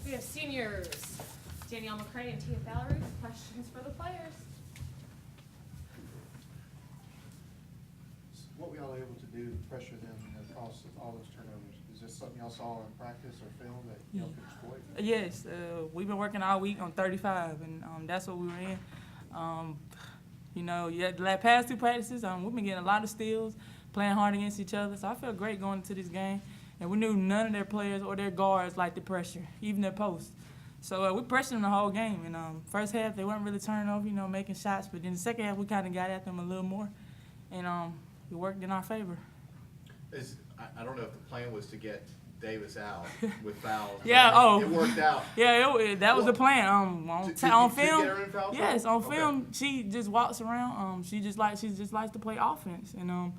We have seniors, Danielle McCray and Tia Valerie. Questions for the players? What were y'all able to do to pressure them, across all those turnovers? Is this something y'all saw in practice or film that y'all could exploit? Yes, we've been working all week on 35, and that's what we were in. The past two practices, we've been getting a lot of steals, playing hard against each other. So I felt great going into this game. And we knew none of their players or their guards liked the pressure, even their posts. So we pressured them the whole game. And first half, they weren't really turning over, making shots. But then the second half, we kind of got at them a little more. And it worked in our favor. I don't know if the plan was to get Davis out with fouls. Yeah, It worked out. Yeah, that was the plan. On film, get her in foul yes, trouble? on film, she just walks around. She just likes to play offense. And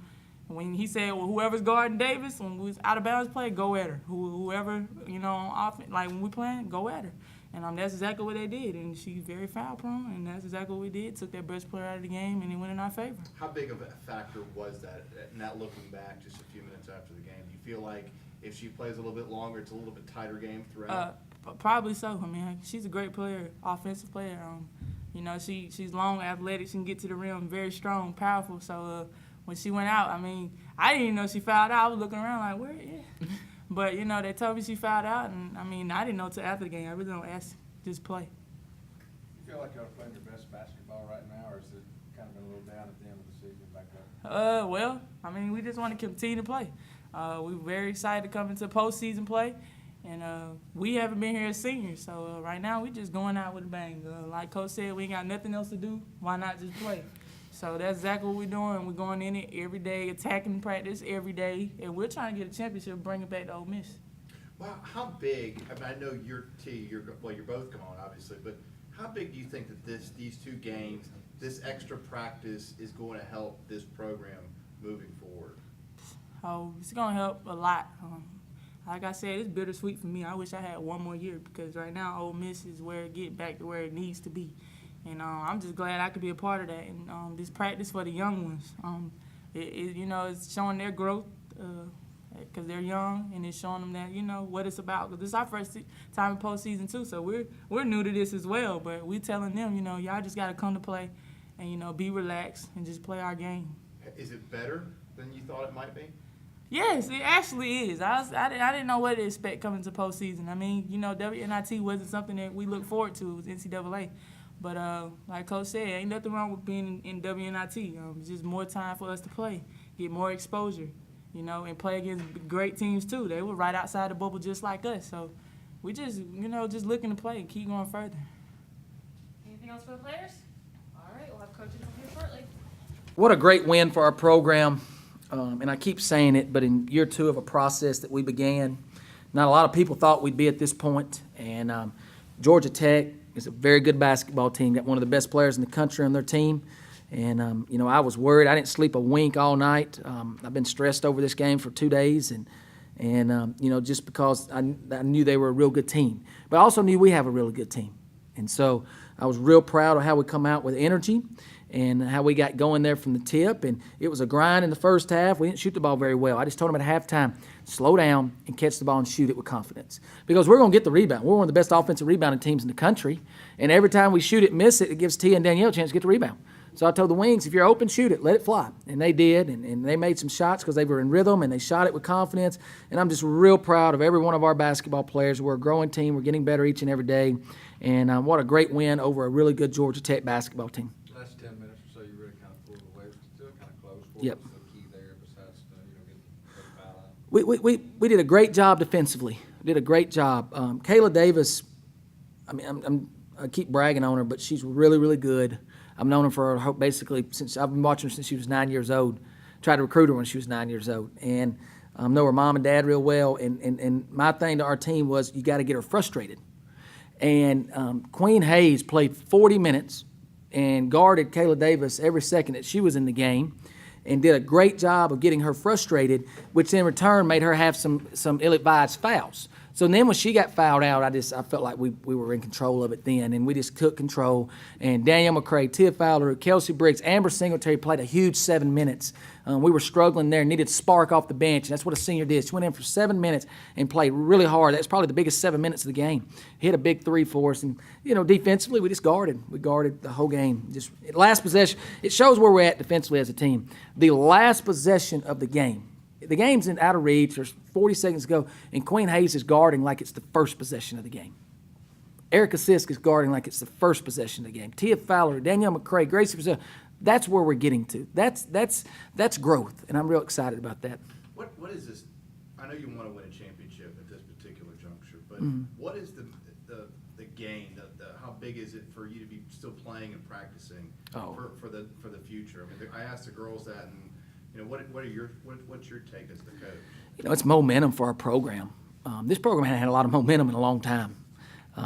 when he said, well, whoever's guarding Davis, when we was out of bounds play, go at her. Whoever, on offense, like when we playing, go at her. And that's exactly what they did. And she's very foul prone, and that's exactly what we did. Took their best player out of the game, and it went in our favor. How big of a factor was that, not looking back just a few minutes after the game? Do you feel like if she plays a little bit longer, it's a little bit tighter game throughout? Probably so. I mean, she's a great player, offensive player. She's long, athletic, she can get to the rim, very strong, powerful. So when she went out, I mean, I didn't even know she fouled out. I was looking around like, where? Yeah. But, they told me she fouled out, and, I didn't know until after the game. I really don't ask, just play. You feel like y'all playing your best basketball right now, or is it kind of been a little down at the end of the season back up? We just want to continue to play. We're very excited to come into postseason play, and we haven't been here as seniors. So right now, we're just going out with a bang. Like Coach said, we ain't got nothing else to do. Why not just play? So that's exactly what we're doing. We're going in it every day, attacking practice every day, and we're trying to get a championship, bring it back to Ole Miss. Wow, how big? I know you're both gone, obviously, but how big do you think that these two games, this extra practice, is going to help this program moving forward? Oh, it's going to help a lot. Like I said, it's bittersweet for me. I wish I had one more year because right now Ole Miss is where it get back to where it needs to be. And I'm just glad I could be a part of that. And this practice for the young ones, it's showing their growth because they're young, and it's showing them that, what it's about. Because this is our first time in postseason, too, so we're new to this as well. But we're telling them, y'all just got to come to play and, be relaxed and just play our game. Is it better than you thought it might be? Yes, it actually is. I didn't know what to expect coming to postseason. WNIT wasn't something that we look forward to. It was NCAA. But like Coach said, ain't nothing wrong with being in WNIT. It's just more time for us to play, get more exposure, and play against great teams too. They were right outside the bubble just like us. So we just, just looking to play and keep going further. Anything else for the players? All right, we'll have coaches from here shortly. What a great win for our program. And I keep saying it, but in year two of a process that we began, not a lot of people thought we'd be at this point. And Georgia Tech is a very good basketball team, got one of the best players in the country on their team. And, I was worried. I didn't sleep a wink all night. I've been stressed over this game for 2 days, and just because I knew they were a real good team. But I also knew we have a really good team. And so I was real proud of how we come out with energy and how we got going there from the tip. And it was a grind in the first half. We didn't shoot the ball very well. I just told them at halftime, slow down and catch the ball and shoot it with confidence. Because we're going to get the rebound. We're one of the best offensive rebounding teams in the country. And every time we shoot it and miss it, it gives Tia and Danielle a chance to get the rebound. So I told the wings, if you're open, shoot it. Let it fly. And they did. And they made some shots because they were in rhythm and they shot it with confidence. And I'm just real proud of every one of our basketball players. We're a growing team. We're getting better each and every day. And what a great win over a really good Georgia Tech basketball team. Last 10 minutes or so, you really kind of pulled away. Still kind of close. Yep. What was the key there besides getting the foul out? We did a great job defensively. Did a great job. Kayla Davis, I keep bragging on her, but she's really, really good. I've known her for basically since I've been watching her since she was 9 years old. Tried to recruit her when she was 9 years old, and know her mom and dad real well. And my thing to our team was you got to get her frustrated. And Queen Hayes played 40 minutes and guarded Kayla Davis every second that she was in the game, and did a great job of getting her frustrated, which in return made her have some ill-advised fouls. So then when she got fouled out, I felt like we were in control of it then, and we just took control. And Danielle McCray, Tia Fowler, Kelsey Briggs, Amber Singletary played a huge 7 minutes. We were struggling there, needed spark off the bench, and that's what a senior did. She went in for 7 minutes and played really hard. That's probably the biggest 7 minutes of the game. Hit a big three for us, and defensively we just guarded. We guarded the whole game. Just last possession, it shows where we're at defensively as a team. The last possession of the game. The game's out of reach. There's 40 seconds to go, and Queen Hayes is guarding like it's the first possession of the game. Erica Sisk is guarding like it's the first possession of the game. Tia Fowler, Danielle McCray, Gracie Brazil. That's where we're getting to. That's growth, and I'm real excited about that. What is this? I know you want to win a championship at this particular juncture, but what is the gain? How big is it for you to be still playing and practicing for the future? I mean, I asked the girls that, and what's your take as the coach? It's momentum for our program. This program hadn't had a lot of momentum in a long time.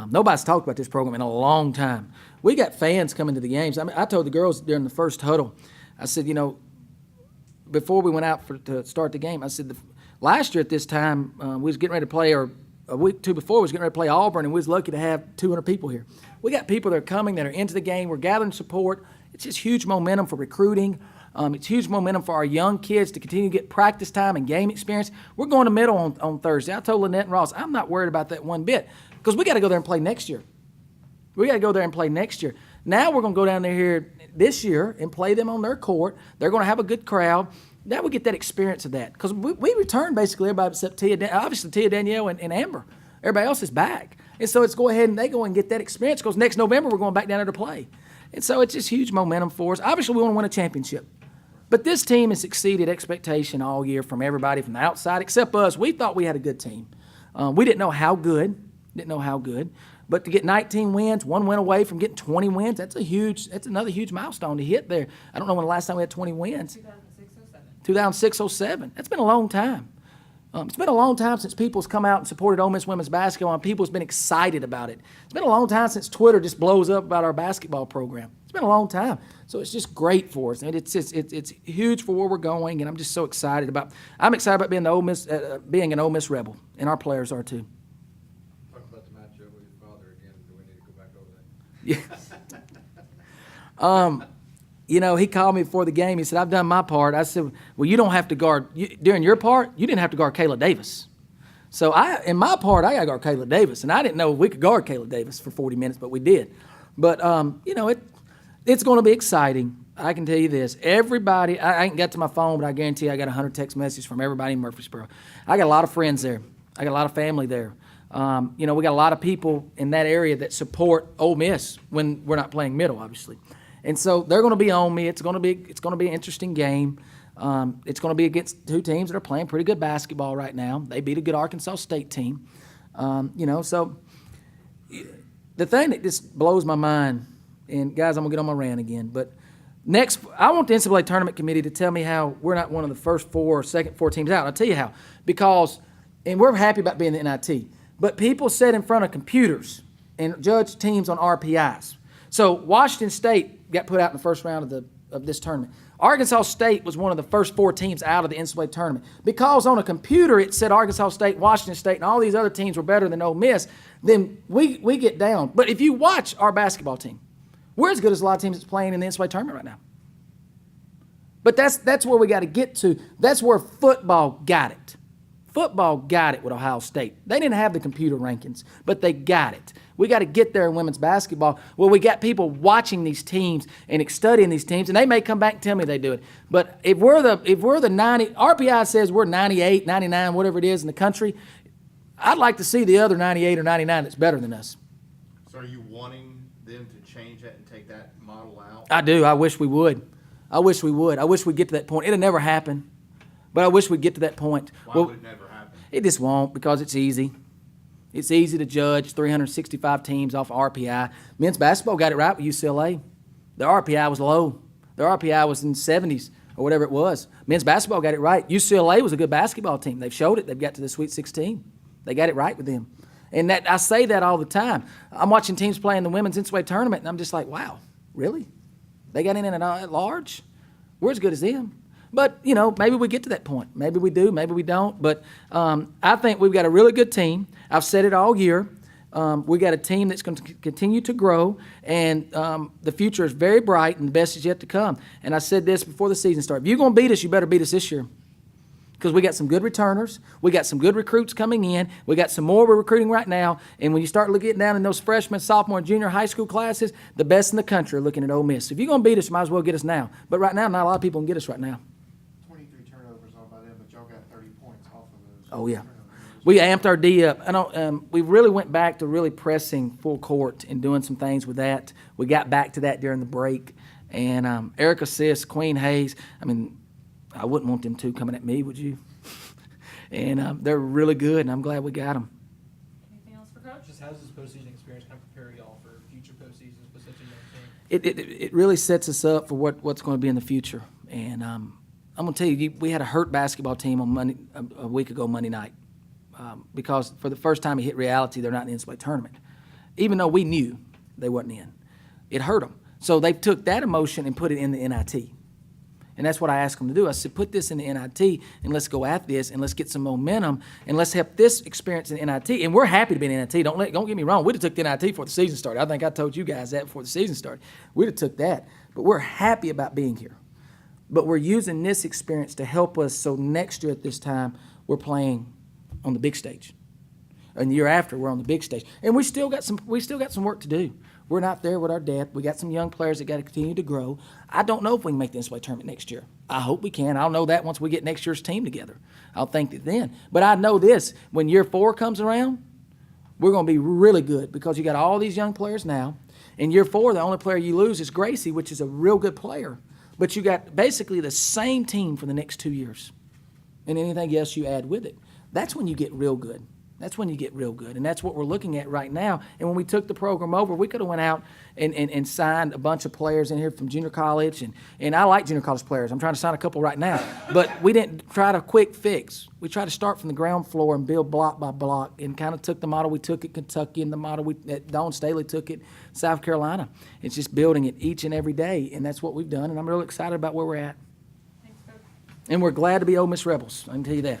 Nobody's talked about this program in a long time. We got fans coming to the games. I mean, I told the girls during the first huddle, I said, before we went out to start the game, I said, last year at this time, we was getting ready to play, or a week or two before, we was getting ready to play Auburn, and we was lucky to have 200 people here. We got people that are coming, that are into the game. We're gathering support. It's just huge momentum for recruiting. It's huge momentum for our young kids to continue to get practice time and game experience. We're going to middle on Thursday. I told Lynette and Ross, I'm not worried about that one bit, because we got to go there and play next year. We got to go there and play next year. Now we're going to go down there here this year and play them on their court. They're going to have a good crowd. Now we get that experience of that, because we return basically everybody except Tia, Danielle, and Amber. Everybody else is back. And so it's go ahead and they go and get that experience, because next November we're going back down there to play. And so it's just huge momentum for us. Obviously, we want to win a championship. But this team has exceeded expectation all year from everybody from the outside, except us. We thought we had a good team. We didn't know how good. But to get 19 wins, 1 win away from getting 20 wins, that's another huge milestone to hit there. I don't know when the last time we had 20 wins. 2006-07. That's been a long time. It's been a long time since people's come out and supported Ole Miss women's basketball, and people's been excited about it. It's been a long time since Twitter just blows up about our basketball program. It's been a long time. So it's just great for us. And it's huge for where we're going, and I'm just so excited about. I'm excited about being being an Ole Miss Rebel, and our players are too. Talk about the matchup with your father again. Do we need to go back over that? Yeah. He called me before the game. He said, I've done my part. I said, well, you don't have to guard. During your part, you didn't have to guard Kayla Davis. So in my part, I got to guard Kayla Davis. And I didn't know we could guard Kayla Davis for 40 minutes, but we did. But, it's going to be exciting. I can tell you this. Everybody, I ain't got to my phone, but I guarantee I got 100 text messages from everybody in Murfreesboro. I got a lot of friends there. I got a lot of family there. We got a lot of people in that area that support Ole Miss when we're not playing middle, obviously. And so they're going to be on me. It's going to be an interesting game. It's going to be against two teams that are playing pretty good basketball right now. They beat a good Arkansas State team. So the thing that just blows my mind, and guys, I'm going to get on my rant again, but next, I want the NCAA tournament committee to tell me how we're not one of the first four or second four teams out. I'll tell you how. And we're happy about being the NIT, but people sit in front of computers and judge teams on RPIs. So Washington State got put out in the first round of this tournament. Arkansas State was one of the first 4 teams out of the NCAA tournament. Because on a computer it said Arkansas State, Washington State, and all these other teams were better than Ole Miss, then we get down. But if you watch our basketball team, we're as good as a lot of teams that's playing in the NCAA tournament right now. But that's where we got to get to. That's where football got it. Football got it with Ohio State. They didn't have the computer rankings, but they got it. We got to get there in women's basketball where we got people watching these teams and studying these teams, and they may come back and tell me they do it. But if we're the 90, RPI says we're 98, 99, whatever it is in the country, I'd like to see the other 98 or 99 that's better than us. So are you wanting them to change that and take that model out? I do. I wish we would. I wish we'd get to that point. It'll never happen, but I wish we'd get to that point. Why would it never happen? It just won't, because it's easy. It's easy to judge 365 teams off RPI. Men's basketball got it right with UCLA. Their RPI was low. Their RPI was in the 70s or whatever it was. Men's basketball got it right. UCLA was a good basketball team. They've showed it. They've got to the Sweet 16. They got it right with them. And that I say that all the time. I'm watching teams play in the women's NCAA tournament, and I'm just like, wow, really? They got in at large? We're as good as them. But, you know, maybe we get to that point. Maybe we do, maybe we don't. But I think we've got a really good team. I've said it all year. We got a team that's going to continue to grow, and the future is very bright, and the best is yet to come. And I said this before the season started. If you're going to beat us, you better beat us this year, because we got some good returners. We got some good recruits coming in. We got some more we're recruiting right now. And when you start getting down in those freshman, sophomore, and junior high school classes, the best in the country are looking at Ole Miss. If you're going to beat us, you might as well get us now. But right now, not a lot of people can get us right now. 23 turnovers all by them, but y'all got 30 points off of those. Oh, yeah. turnovers. We amped our D up. We really went back to really pressing full court and doing some things with that. We got back to that during the break. And Eric Assist, Queen Hayes, I mean, I wouldn't want them two coming at me, would you? And they're really good, and I'm glad we got them. Anything else for Coach? Just how's this postseason experience kind of prepare y'all for future postseasons with such a young team? It really sets us up for what's going to be in the future. And I'm going to tell you, we had a hurt basketball team on a week ago Monday night. Because for the first time it hit reality, they're not in the NCAA tournament. Even though we knew they wasn't in. It hurt them. So they took that emotion and put it in the NIT. And that's what I asked them to do. I said, put this in the NIT, and let's go at this, and let's get some momentum, and let's have this experience in NIT. And we're happy to be in NIT. Don't get me wrong. We'd have took the NIT before the season started. I think I told you guys that before the season started. We'd have took that. But we're happy about being here. But we're using this experience to help us so next year at this time we're playing on the big stage. And the year after, we're on the big stage. And we still got some work to do. We're not there with our depth. We got some young players that got to continue to grow. I don't know if we can make the NCAA tournament next year. I hope we can. I'll know that once we get next year's team together. I'll think that then. But I know this, when year 4 comes around, we're going to be really good because you got all these young players now. In year 4, the only player you lose is Gracie, which is a real good player. But you got basically the same team for the next 2 years. And anything else you add with it. That's when you get real good. That's when you get real good. And that's what we're looking at right now. And when we took the program over, we could have went out and signed a bunch of players in here from junior college. And I like junior college players. I'm trying to sign a couple right now. But we didn't try to quick fix. We tried to start from the ground floor and build block by block and kind of took the model we took at Kentucky and the model that Dawn Staley took at South Carolina. It's just building it each and every day. And that's what we've done. And I'm really excited about where we're at. Thanks, Coach. And we're glad to be Ole Miss Rebels. I can tell you that.